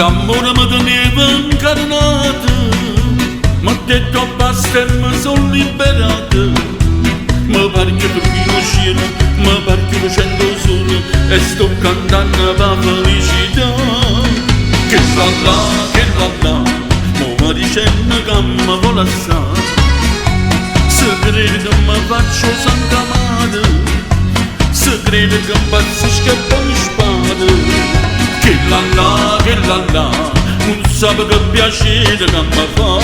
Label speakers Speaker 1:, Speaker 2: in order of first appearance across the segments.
Speaker 1: T'amore mi teneva incarnato, m'ha detto basta e mi sono liberato. Mi pare che turchino scena, mi pare che facendo sole e sto cantando la felicità. Che la, mo mi dicendo che mi vuole assare. Se crede che mi faccio santa madre, se crede che impazzisco e poi mi spade. Che la, non sape che piacere che mi fa.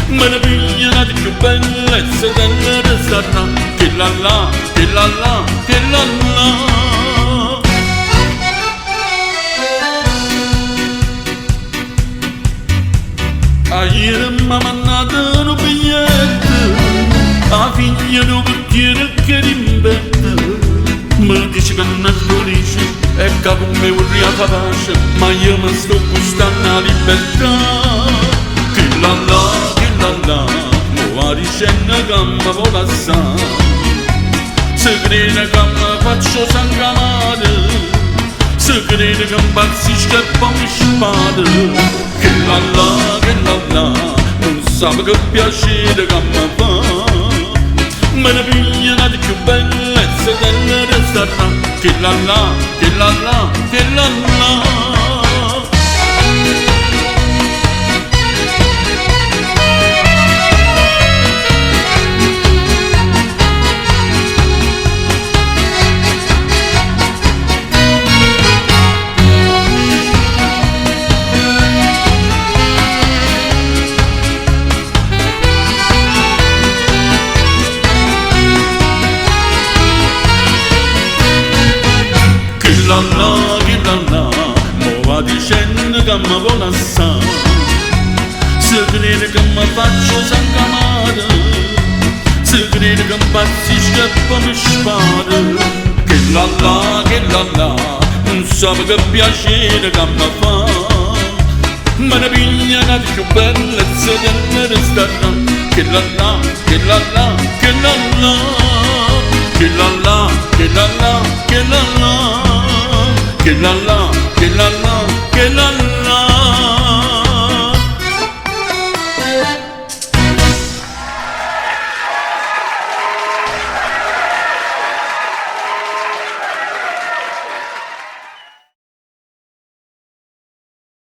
Speaker 1: Me ne pigliano di più bellezza della restaurante. Che la, che la, che la. Ieri mi ha mandato un biglietto, a figlia di un portiere che rimbetta. Mi dice che non è felice e che con me vorrei fare pace, ma io mi sto gustando la libertà. Che la, mo dicendo che mi vuole assare. Se crede che mi faccio sangamare, se crede che impazzisco e poi mi spade. Che la, non sape che piacere che mi fa. Me ne pigliano di più bellezza della restaurante. Che la, che la, che la. Che la, mo va dicendo che mi vuole assare. Se crede che mi faccio sangamare, se crede che impazzisco e poi mi spade. Che la, non sape che piacere che mi fa. Me ne pigliano di più bellezza del restaurante. Che la, che la, che la, che la, che la, che la. Che la, che la, che la.